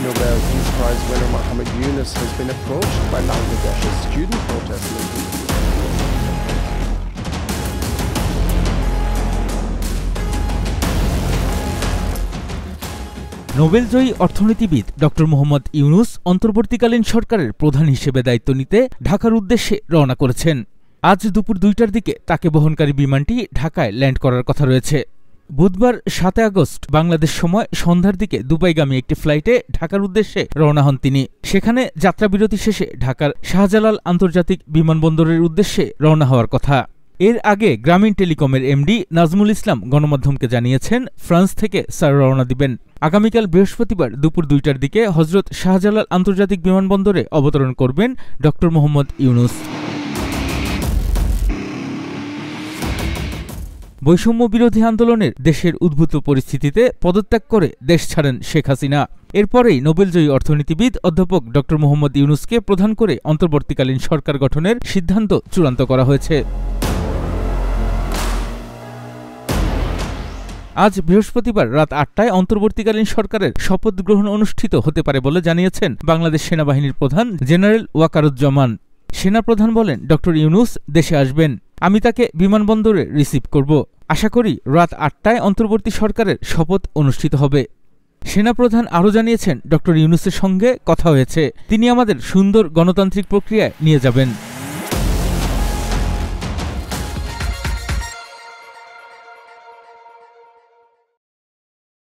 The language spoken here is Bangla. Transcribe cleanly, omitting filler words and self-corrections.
Nobel Peace Prize winner Muhammad Yunus has been approached by Bangladesh's student protest movement. নোবেলজয়ী অর্থনীতিবিদ ডক্টর মোহাম্মদ ইউনুস অন্তর্বর্তীকালীন সরকারের প্রধান হিসেবে দায়িত্ব নিতে ঢাকার উদ্দেশ্যে রওনা করেছেন। আজ দুপুর ২টার দিকে তাকে বহনকারী বিমানটি ঢাকায় ল্যান্ড করার কথা রয়েছে। বুধবার ৭ আগস্ট বাংলাদেশ সময় সন্ধ্যার দিকে দুবাইগামী একটি ফ্লাইটে ঢাকার উদ্দেশ্যে রওনা হন তিনি। সেখানে যাত্রাবিরতি শেষে ঢাকার শাহজালাল আন্তর্জাতিক বিমানবন্দরের উদ্দেশ্যে রওনা হওয়ার কথা। এর আগে গ্রামীণ টেলিকমের এমডি নাজমুল ইসলাম গণমাধ্যমকে জানিয়েছেন, ফ্রান্স থেকে স্যার রওনা দিবেন। আগামীকাল বৃহস্পতিবার দুপুর ২টার দিকে হজরত শাহজালাল আন্তর্জাতিক বিমানবন্দরে অবতরণ করবেন ডক্টর মোহাম্মদ ইউনুস। বৈষম্য বিরোধী আন্দোলনের দেশের উদ্ভূত পরিস্থিতিতে পদত্যাগ করে দেশ ছাড়েন শেখ হাসিনা। এরপরেই নোবেলজয়ী অর্থনীতিবিদ অধ্যাপক ডক্টর মোহাম্মদ ইউনুসকে প্রধান করে অন্তর্বর্তীকালীন সরকার গঠনের সিদ্ধান্ত চূড়ান্ত করা হয়েছে। আজ বৃহস্পতিবার রাত ৮টায় অন্তর্বর্তীকালীন সরকারের শপথ গ্রহণ অনুষ্ঠিত হতে পারে বলে জানিয়েছেন বাংলাদেশ সেনাবাহিনীর প্রধান জেনারেল ওয়াকারুজ্জামান। সেনাপ্রধান বলেন, ডক্টর ইউনুস দেশে আসবেন, আমি তাকে বিমানবন্দরে রিসিভ করব। আশা করি রাত ৮টায় অন্তর্বর্তী সরকারের শপথ অনুষ্ঠিত হবে। সেনাপ্রধান আরও জানিয়েছেন, ডক্টর ইউনুসের সঙ্গে কথা হয়েছে, তিনি আমাদের সুন্দর গণতান্ত্রিক প্রক্রিয়ায় নিয়ে যাবেন।